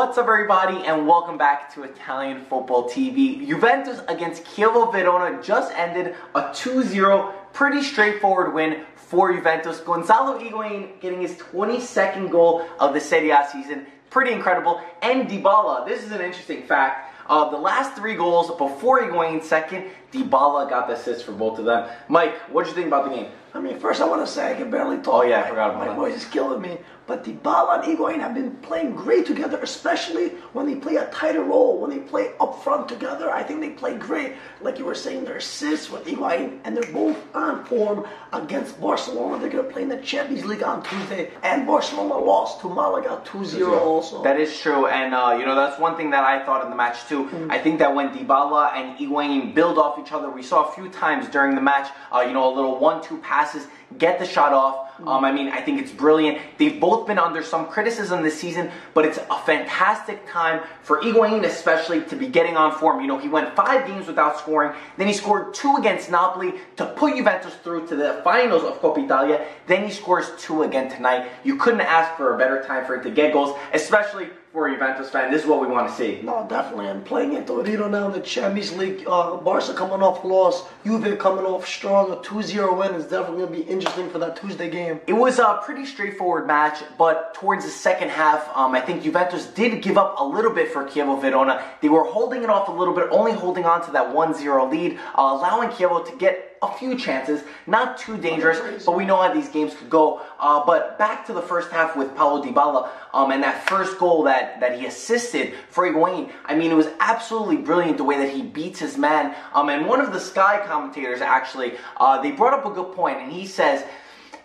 What's up, everybody, and welcome back to Italian Football TV. Juventus against Chievo Verona just ended a 2-0, pretty straightforward win for Juventus. Gonzalo Higuain getting his 22nd goal of the Serie A season. Pretty incredible. And Dybala, this is an interesting fact. The last 3 goals before Higuain's second, Dybala got the assist for both of them. Mike, what did you think about the game? I mean, first I want to say I can barely talk. Oh yeah, I forgot about that. My voice is killing me. But Dybala and Higuain have been playing great together, especially when they play a tighter role, when they play up front together. I think they play great. Like you were saying, their assists with Higuain, and they're both on form against Barcelona. They're going to play in the Champions League on Tuesday. And Barcelona lost to Malaga 2-0 also. That is true, and that's one thing that I thought in the match too. I think that when Dybala and Higuain build off each other, we saw a few times during the match, a little 1-2 passes, get the shot off. I think it's brilliant. They've both been under some criticism this season, but it's a fantastic time for Higuain especially to be getting on form. He went 5 games without scoring, then he scored 2 against Napoli to put Juventus through to the finals of Coppa Italia, then he scores 2 again tonight. You couldn't ask for a better time for him to get goals, especially for a Juventus fan. This is what we want to see. No, definitely. And playing in Torino now in the Champions League, Barca coming off loss, Juve coming off strong, a 2-0 win is definitely going to be interesting for that Tuesday game. It was a pretty straightforward match, but towards the second half, I think Juventus did give up a little bit for Chievo Verona. They were holding it off a little bit, only holding on to that 1-0 lead, allowing Chievo to get a few chances, not too dangerous, but we know how these games could go. But back to the first half with Paulo Dybala, and that first goal that he assisted for Higuain. It was absolutely brilliant the way that he beats his man. And one of the Sky commentators actually, they brought up a good point, and he says,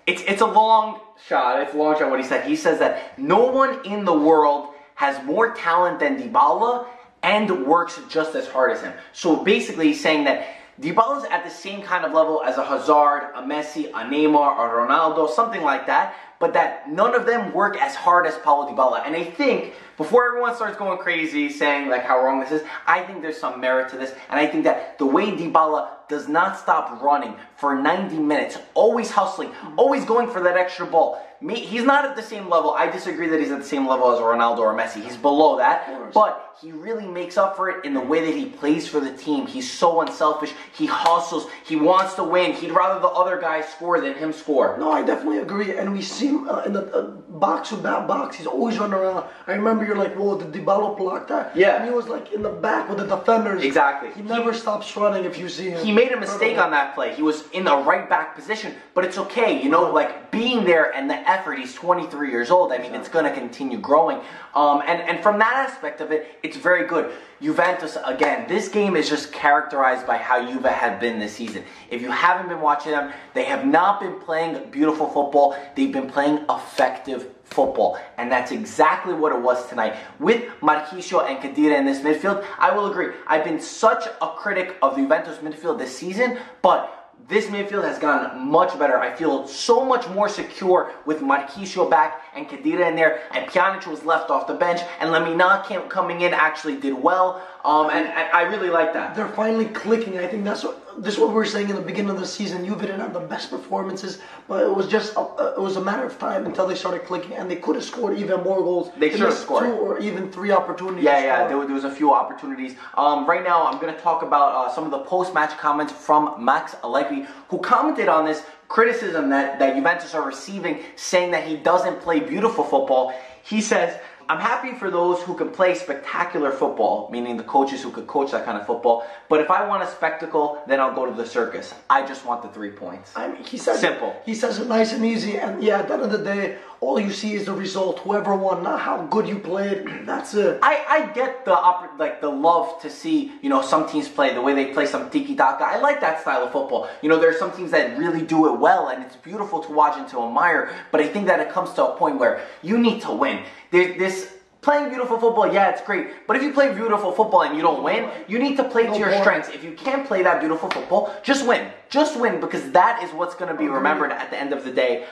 it's a long shot. It's a long shot what he said. He says that no one in the world has more talent than Dybala and works just as hard as him. So basically he's saying that Dybala's at the same kind of level as a Hazard, a Messi, a Neymar, a Ronaldo, something like that, but that none of them work as hard as Paulo Dybala. And I think, before everyone starts going crazy saying like how wrong this is, I think there's some merit to this, and I think that the way Dybala does not stop running for 90 minutes, always hustling, always going for that extra ball. He's not at the same level. I disagree that he's at the same level as Ronaldo or Messi. He's below that, but he really makes up for it in the way that he plays for the team. He's so unselfish. He hustles. He wants to win. He'd rather the other guy score than him score. No, I definitely agree. And we see him in the box with that box. He's always running around. I remember you're like, whoa, did Dybala block that? Yeah. And he was like in the back with the defenders. Exactly. He never stops running if you see him. He made a mistake on that play. He was in the right back position, but it's okay. Like being there and the effort. He's 23 years old. It's going to continue growing. And from that aspect of it, it's very good. Juventus, again, this game is just characterized by how Juve have been this season. If you haven't been watching them, they have not been playing beautiful football. They've been playing effective football. And that's exactly what it was tonight. With Marchisio and Khedira in this midfield, I will agree. I've been such a critic of the Juventus midfield this season, but this midfield has gotten much better. I feel so much more secure with Marchisio back and Khedira in there, and Pjanic was left off the bench, and Lemina coming in actually did well, and I really like that. They're finally clicking. I think this is what we were saying in the beginning of the season. Juve didn't have the best performances, but it was just it was a matter of time until they started clicking, and they could have scored even more goals. They should have scored 2 or even 3 opportunities. Yeah, there was a few opportunities. Right now, I'm going to talk about some of the post-match comments from Max Allegri, who commented on this criticism that Juventus are receiving, saying that he doesn't play beautiful football. He says, "I'm happy for those who can play spectacular football," meaning the coaches who could coach that kind of football. "But if I want a spectacle, then I'll go to the circus. I just want the 3 points." He says simple. He says it nice and easy, and yeah, at the end of the day, all you see is the result. Whoever won, not how good you played. That's it. I get the love to see some teams play the way they play some tiki-taka. I like that style of football. There are some teams that really do it well, and it's beautiful to watch and to admire. But I think that it comes to a point where you need to win. There's playing beautiful football, yeah, it's great. But if you play beautiful football and you don't win, you need to play to your strengths. If you can't play that beautiful football, just win. Just win, because that is what's going to be remembered at the end of the day.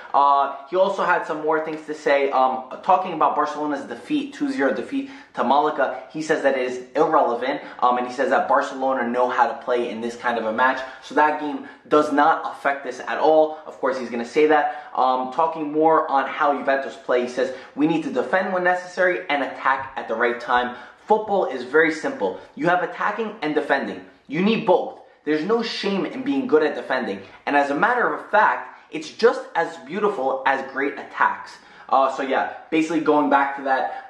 He also had some more things to say. Talking about Barcelona's defeat, 2-0 defeat to Malaga, he says that it is irrelevant. And he says that Barcelona know how to play in this kind of a match. So that game does not affect this at all. Of course, he's going to say that. Talking more on how Juventus play, he says, we need to defend when necessary and attack at the right time. Football is very simple. You have attacking and defending. You need both. There's no shame in being good at defending. And as a matter of fact, it's just as beautiful as great attacks. So yeah, basically going back to that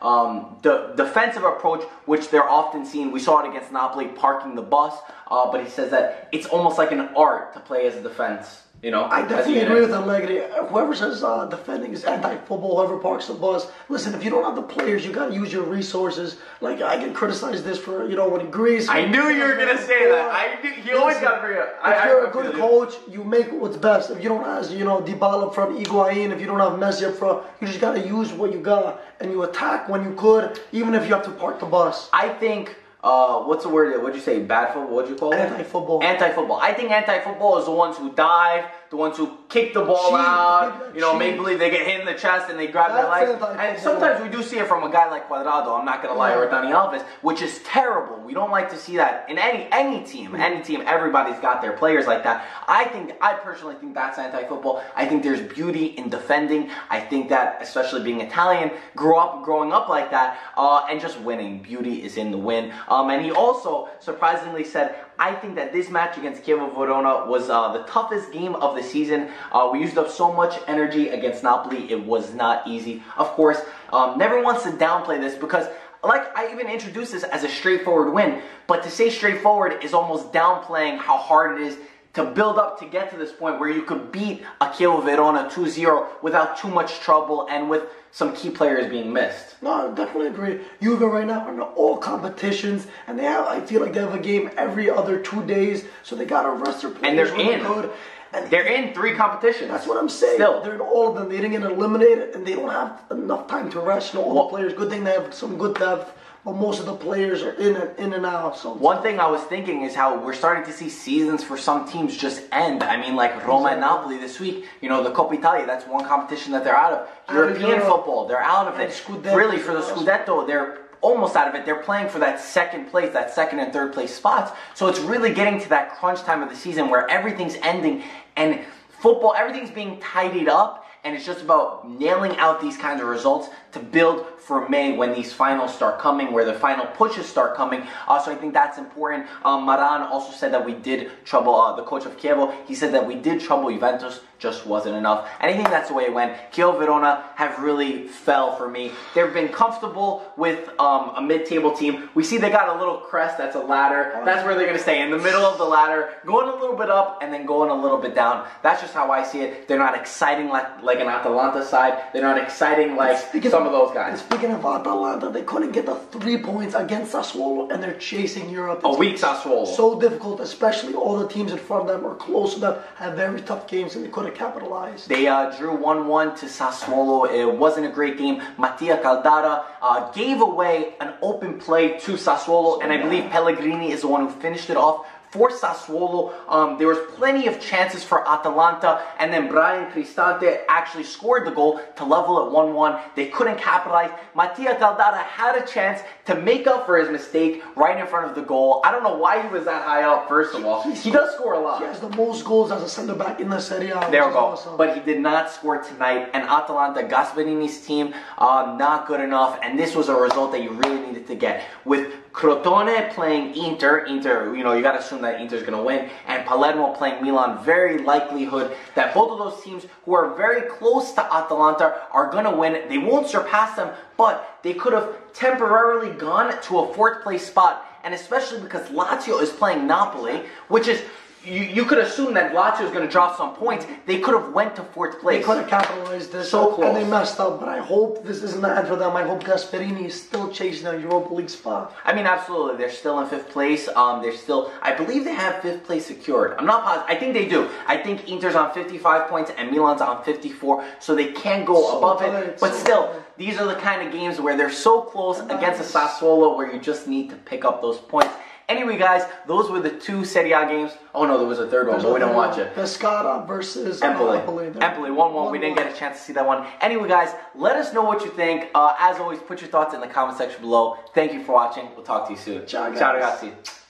the defensive approach, which they're often seen. We saw it against Napoli, parking the bus. But he says that it's almost like an art to play as a defense. You know, I definitely agree with Allegri. Whoever says defending is anti-football, whoever parks the bus, listen, if you don't have the players, you got to use your resources. Like, I can criticize this for, you know, when Greece. I knew you were going to say that. He always got to bring it up. If you're a good coach, you make what's best. If you don't have, you know, Dybala up front, Higuain, if you don't have Messi up front, you just got to use what you got. And you attack when you could, even if you have to park the bus. I think... what's the word? What'd you say? Bad football? What'd you call it? Anti-football. Anti-football. I think anti-football is the ones who dive, the ones who kick the ball out, you know, make believe they get hit in the chest and they grab their legs. And sometimes we do see it from a guy like Cuadrado, I'm not going to lie, or Dani Alves, which is terrible. We don't like to see that in any team. Any team, everybody's got their players like that. I personally think that's anti-football. I think there's beauty in defending. I think that, especially being Italian, growing up like that, and just winning. Beauty is in the win. And he also surprisingly said, I think that this match against Chievo Verona was the toughest game of the season. We used up so much energy against Napoli. It was not easy. Of course, never wants to downplay this because, like, I even introduced this as a straightforward win. But to say straightforward is almost downplaying how hard it is to build up to get to this point where you could beat a Chievo Verona 2-0 without too much trouble and with some key players being missed. No, I definitely agree. Juve right now are in all competitions, and I feel like they have a game every other 2 days, so they got to rest their players. And they're in 3 competitions. That's what I'm saying. Still. They're in all of them. They didn't get eliminated, and they don't have enough time to rest. You know, all the players, good thing they have some good depth. But most of the players are in and out. So one thing I was thinking is how we're starting to see seasons for some teams just end. I mean, like Roma and Napoli this week. You know, the Coppa Italia, that's one competition that they're out of. European football, they're out of it. Really, for the Scudetto, they're almost out of it. They're playing for that second place, that second and third place spots. So it's really getting to that crunch time of the season where everything's ending and football, everything's being tidied up. And it's just about nailing out these kinds of results to build for May when these finals start coming, where the final pushes start coming. So I think that's important. Maran also said that we did trouble, the coach of Chievo, he said that we did trouble Juventus, just wasn't enough. And I think that's the way it went. Chievo Verona have really fell for me. They've been comfortable with a mid-table team. We see they got a little crest, that's a ladder. That's where they're going to stay, in the middle of the ladder, going a little bit up and then going a little bit down. That's just how I see it. They're not exciting like an Atalanta side. They're not exciting like some of those guys. Speaking of Atalanta, they couldn't get the 3 points against Sassuolo, and they're chasing Europe. A weak Sassuolo. So difficult, especially all the teams in front of them or close to them have very tough games, and they couldn't capitalize. They drew 1-1 to Sassuolo. It wasn't a great game. Mattia Caldara gave away an open play to Sassuolo, and I believe Pellegrini is the one who finished it off for Sassuolo. There was plenty of chances for Atalanta, and then Brian Cristante actually scored the goal to level at 1-1. They couldn't capitalize. Mattia Caldara had a chance to make up for his mistake right in front of the goal. I don't know why he was that high up, first of all. He does score a lot. He has the most goals as a center-back in the Serie A. There we go. Awesome. But he did not score tonight, and Atalanta, Gasperini's team, not good enough, and this was a result that you really needed to get. With Crotone playing Inter, you know, you got to assume that Inter's going to win, and Palermo playing Milan, very likelihood that both of those teams who are very close to Atalanta are going to win. They won't surpass them, but they could have temporarily gone to a 4th place spot, and especially because Lazio is playing Napoli, which is... You could assume that Lazio is going to drop some points. They could have went to 4th place. They could have capitalized this. So close. And they messed up. But I hope this isn't the end for them. I hope Gasperini is still chasing a Europa League spot. I mean, absolutely. They're still in 5th place. They're still... I believe they have 5th place secured. I'm not positive. I think they do. I think Inter's on 55 points and Milan's on 54. So they can't go above it. But still, these are the kind of games where they're so close against a Sassuolo where you just need to pick up those points. Anyway, guys, those were the 2 Serie A games. Oh no, there was a third one, but we don't watch it. Pescara versus Empoli. Empoli, 1-1. We didn't get a chance to see that one. Anyway, guys, let us know what you think. As always, put your thoughts in the comment section below. Thank you for watching. We'll talk to you soon. Ciao, guys. Ciao, ragazzi.